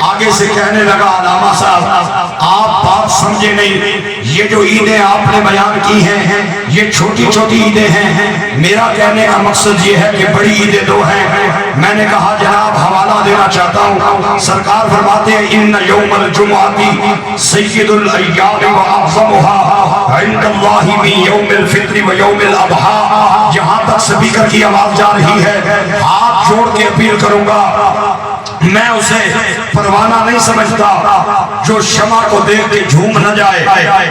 آگے سے کہنے لگا علامہ صاحب آپ بات سمجھے نہیں، یہ جو عیدیں آپ نے بیان کی ہیں یہ چھوٹی چھوٹی عیدیں ہیں، میرا کہنے کا مقصد یہ ہے کہ بڑی عیدیں دو ہیں۔ میں نے کہا جناب حوالہ دینا چاہتا ہوں، سرکار فرماتے ہیں ان یوم الجمعہ سید الایام و اعظمها عند اللہ من یوم الفطر و یوم الاضحیٰ۔ جہاں تک سپیکر کی آواز جا رہی ہے ہاتھ جوڑ کے اپیل کروں گا، میں اسے پروانہ نہیں سمجھتا جو شمع کو دیکھ کے جھوم نہ جائے،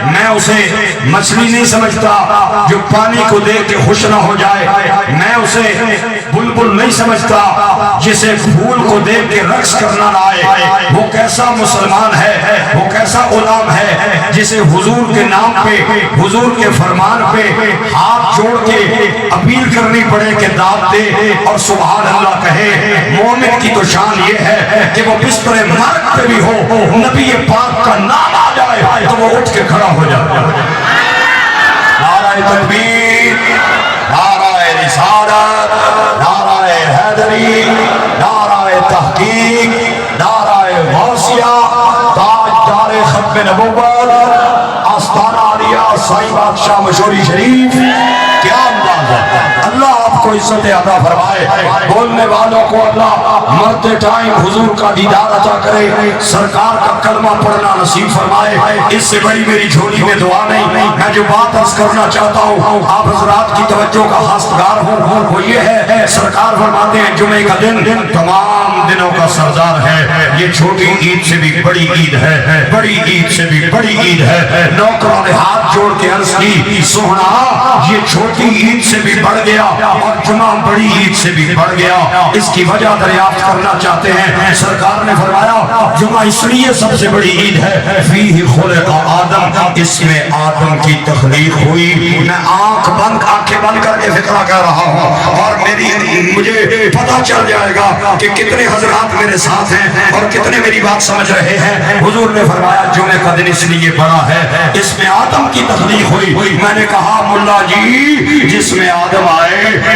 میں اسے مچھلی نہیں سمجھتا جو پانی کو دیکھ کے خوش نہ ہو جائے، میں اسے بلبل نہیں سمجھتا جسے پھول کو دیکھ کے رقص کرنا نہ آئے۔ وہ کیسا مسلمان ہے، وہ کیسا غلام ہے جسے حضور کے نام پہ، حضور کے فرمان پہ ہاتھ جوڑ کے اپیل کرنی پڑے کہ داد دے اور سبحان اللہ کہے۔ مومن کی تو شان یہ ہے کہ وہ بستر مرگ پہ بھی ہو نبی پاک کا نام آ جائے تو وہ اٹھ کے کھڑا ہو جائے۔ نعرہ تکبیر، نعرہ رسالت، نعرہ حیدری، نعرہ تحقیق، نعرہ غوثیہ، تاجدار ختم نبوت، آستانہ عالیہ سائی بادشاہ مشوری شریف۔ کیا انداز ہے، اللہ آپ کو عزت عطا فرمائے، بولنے والوں کو اللہ مرتے ٹائم حضور کا دیدار عطا کرے، سرکار کا کلمہ پڑھنا نصیب فرمائے۔ اس سے بڑی میری جھولی میں دعا نہیں۔ میں جو بات عرض کرنا چاہتا ہوں آپ حضرات کی توجہ کا خواستگار ہوں، وہ یہ ہے سرکار فرماتے ہیں جمعے کا دن تمام دنوں کا سردار ہے، یہ چھوٹی عید سے بھی بڑی عید ہے، بڑی عید سے بھی بڑی عید ہے۔ نوکروں نے ہاتھ جوڑ کے عرض کی سوہنا یہ چھوٹی عید سے بھی بڑھ گیا اور جمعہ بڑی عید سے بھی بڑھ گیا، اس کی وجہ دریافت کرنا چاہتے ہیں۔ سرکار نے فرمایا جمعہ اس لیے سب سے بڑی عید ہے فیہ خلق آدم، اس میں آدم کی تخلیق ہوئی۔ میں آنکھیں بند کر کے فقرہ کہہ رہا ہوں اور مجھے پتہ چل جائے گا کہ کتنے حضرات میرے ساتھ ہیں اور کتنے میری بات سمجھ رہے ہیں۔ حضور نے فرمایا جمعہ کا دن اس لیے بڑا ہے اس میں آدم کی تخلیق ہوئی۔ میں نے کہا ملا جی جس میں آدم آئے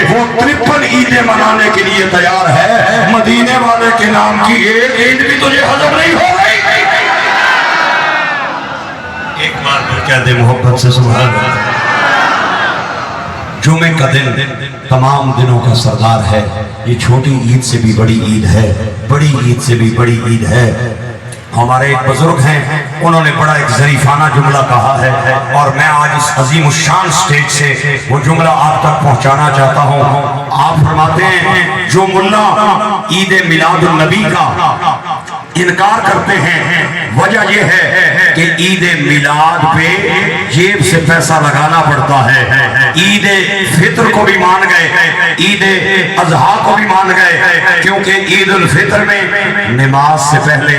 وہ 53 عیدیں منانے کے لیے تیار ہے، مدینے والے کے نام کی ایک عید بھی تجھے ہضم نہیں ہو گئی۔ ایک بار پھر کہہ دے محبت سے سبحان اللہ۔ جمعے کا دن تمام دنوں کا سردار ہے، یہ چھوٹی عید سے بھی بڑی عید ہے، بڑی عید سے بھی بڑی عید ہے۔ ہمارے ایک بزرگ ہیں انہوں نے بڑا ایک ظریفانہ جملہ کہا ہے اور میں آج اس عظیم الشان سٹیج سے وہ جملہ آپ تک پہنچانا چاہتا ہوں۔ آپ فرماتے ہیں جو ملا عید میلاد النبی کا انکار کرتے ہیں وجہ یہ ہے کہ عید میلاد پہ جیب سے پیسہ لگانا پڑتا ہے، عید فطر کو بھی مان گئے، عید اضحیٰ کو بھی مان گئے، کیونکہ عید الفطر میں نماز سے پہلے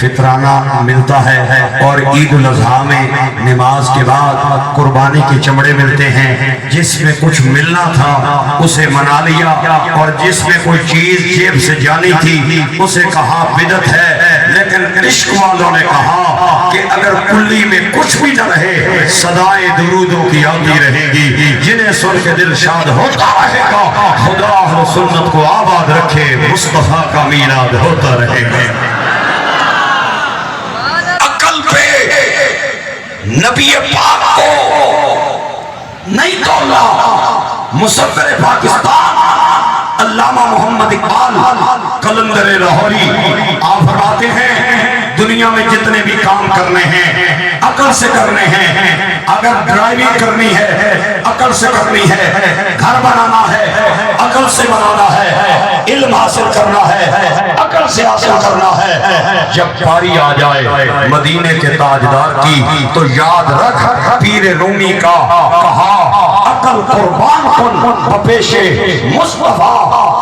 فطرانہ ملتا ہے اور عید الاضحیٰ میں نماز کے بعد قربانی کے چمڑے ملتے ہیں۔ جس میں کچھ ملنا تھا اسے منا لیا اور جس میں کوئی چیز جیب سے جانی تھی اسے کہا بدعت ہے، لیکن عشق والوں نے کہا کہ اگر کلی میں کچھ بھی نہ رہے صدائے درودوں کی آتی رہے گی، جنہیں سن کے دل شاد ہوتا رہے گا، خدا اہل سنت کو آباد رکھے، مصطفیٰ کا میلاد ہوتا رہے گا۔ عقل پہ نبی پاک کو نہیں تولا، مصور پاکستان علامہ محمد اقبال قلندر لاہوری آپ فرماتے ہیں دنیا میں جتنے بھی کام کرنے ہیں عقل سے کرنے ہیں، اگر ڈرائیونگ کرنی ہے عقل سے کرنی ہے، گھر بنانا ہے عقل سے بنانا ہے، علم حاصل کرنا ہے عقل سے حاصل کرنا ہے۔ جب باری آ جائے مدینے کے تاجدار کی تو یاد رکھ پیر رومی کا کہا عقل قربان کن بپیش مصطفیٰ،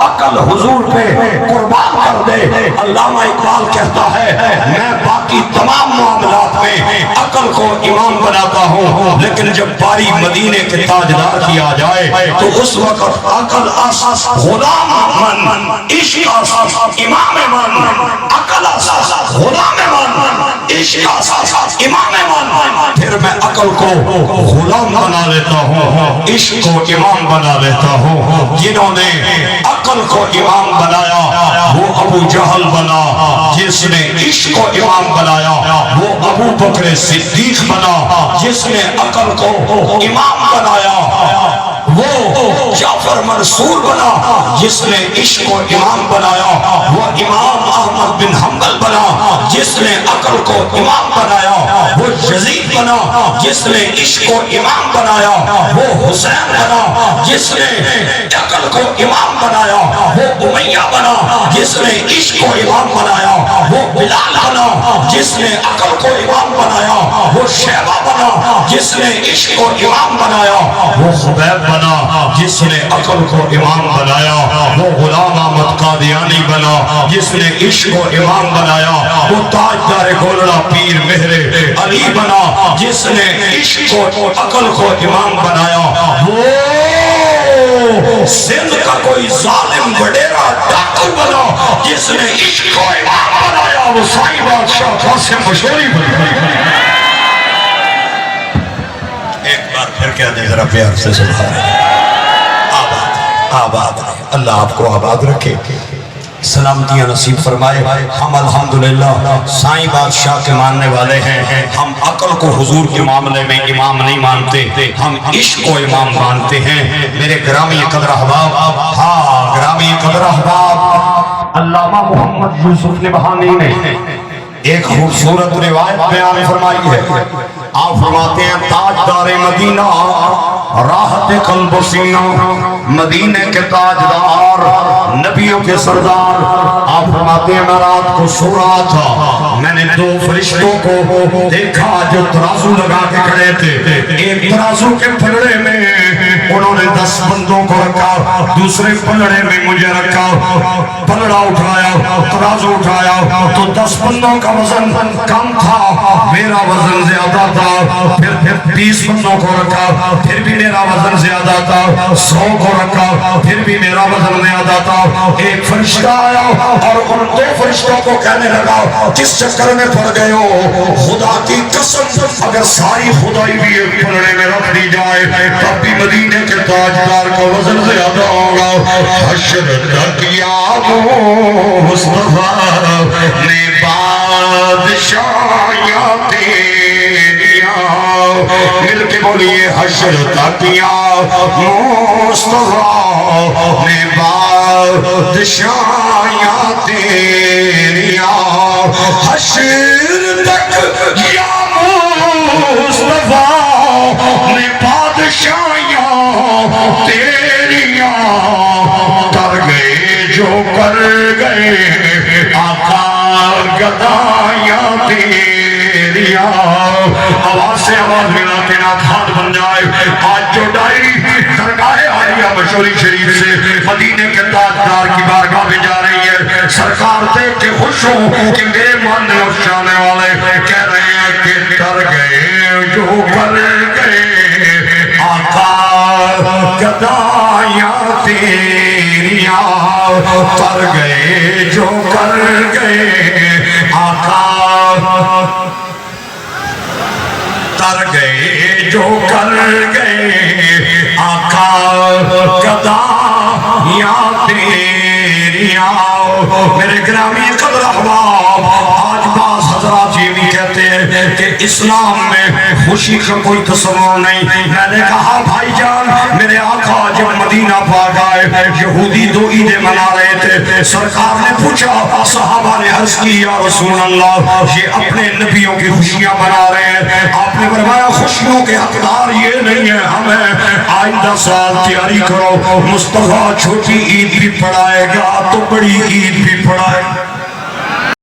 عقل حضور پہ قربان کر دے۔ علامہ اقبال کہتا ہے میں باقی تمام معاملات میں عقل کو امام بناتا ہوں، لیکن جب باری مدینے کے تاجدار کی آ جائے تو اس وقت عقل اساس غلام من، عشق اساس امام من، عقل اساس غلام من، عشق اساس امام من۔ پھر پھر میں عقل کو غلام بنا لیتا ہوں، عشق کو امام بنا لیتا ہوں۔ جنہوں نے عقل کو امام بنایا وہ ابو جہل بنا، جس نے عشق کو امام بنایا وہ ابو بکر صدیق بنا، جس نے عقل کو امام بنایا وہ جعفر منصور بنا، جس نے عشق کو امام بنایا وہ امام احمد بن حنبل بنا، جس نے عقل کو امام بنایا وہ یزید بنا، جس نے عشق کو امام بنایا وہ حسین بنا، جس نے عقل کو امام بنایا وہ امیہ بنا، جس نے عشق کو امام بنایا وہ بلال بنا، جس نے عقل کو امام بنایا وہ شیبہ بنا، جس نے عشق کو امام بنایا وہ خبیب بنا، جس نے عقل کو امام بنایا وہ غلام احمد قادیانی بنا، جس نے عشق کو امام بنایا وہ تاجدار گولڑا پیر مہر علی بنا، جس نے عشق کو عقل کو امام بنایا وہ سندھ کا کوئی ظالم وڈیرا ڈاکو بنا، جس نے عشق کو امام بنایا وہ سائی بادشاہ قاسم مشوری بنا۔ ایک بار پھر کہہ دیں ذرا پیار سے سبحان اللہ۔ آباد اللہ آپ کو آباد رکھے، سلامتیاں نصیب فرمائے۔ ہم الحمدللہ سائیں بادشاہ کے ماننے والے ہیں، ہم عقل کو حضور کے معاملے میں امام نہیں مانتے، ہم عشق کو امام مانتے ہیں۔ میرے گرامی قدر احباب، ہاں گرامی قدر احباب، علامہ محمد یوسف نبہانی نے ایک خوبصورت روایت بیان فرمائی ہے۔ آپ فرماتے ہیں تاجدار مدینہ راحت قلب و سینہ، مدینے کے تاجدار، نبیوں کے سردار۔ آپ فرماتے ہیں میں رات کو سو رہا تھا، میں نے دو فرشتوں کو دیکھا جو ترازو لگا کے کھڑے تھے، ایک ترازو کے پلڑے میں انہوں نے 10 بندوں کو رکھا، دوسرے پلڑے میں مجھے رکھا، پلڑا اٹھایا، ترازو اٹھایا تو 10 بندوں کا وزن کم تھا، میرا وزن زیادہ تھا، پھر 20 بندوں کو رکھا، پھر بھی میرا وزن زیادہ تھا، 100 کو رکھا، پھر بھی میرا وزن زیادہ تھا۔ ایک فرشتہ آیا اور ان 2 فرشتوں کو کہنے لگا کس چکر میں پڑ گئے ہو؟ خدا کی قسم اگر ساری خدائی بھی ایک پلڑے میں رکھ دی جائے تب بھی مدینے کے تاجدار کا وزن زیادہ ہوگا۔ حشر تک یا مصطفیٰ نے بادشاہیاں تیریاں، مل کے بولیے حشر تک یا مصطفیٰ نے بادشاہیاں تیریاں، حشر تک یا مصطفیٰ نے بادشاہیاں تیریاں، کر گئے جو کر گئے آقا گدایاں تیریاں۔ آواز سے آواز ملا کے ناخوان بن جائے۔ آج جو ڈائری درگاہ عالیہ مشوری شریف سے مدینے کے تاجدار کی بارگاہ میں جا رہی ہے، سرکار دیکھ کے خوش ہوں کہ میرے ماننے اور چاہنے والے کہہ رہے ہیں کہ کر گئے جو کر گئے آقا گدایاں تیریاں، کر گئے جو کر گئے آقا، کر گئے جو کر گئے آقا گدایاں تیریاں۔ میرے گرامی قدر احباب، آج بعض حضرات یہ بھی کہتے ہیں کہ اسلام میں خوشی کا کوئی تصور نہیں۔ میں نے کہا بھائی جان، میرے آقا جب مدینہ پاک آئے یہودی 2 عیدیں منا رہے تھے، سرکار نے پوچھا، صحابہ نے عرض کی یا رسول اللہ یہ اپنے نبیوں کی خوشیاں منا رہے ہیں، آپ نے فرمایا خوشیوں کے حقدار یہ نہیں ہے ہمیں، آئندہ سال تیاری کرو، مصطفیٰ چھوٹی عید بھی پڑھائے گا تو بڑی عید بھی پڑھائے گا۔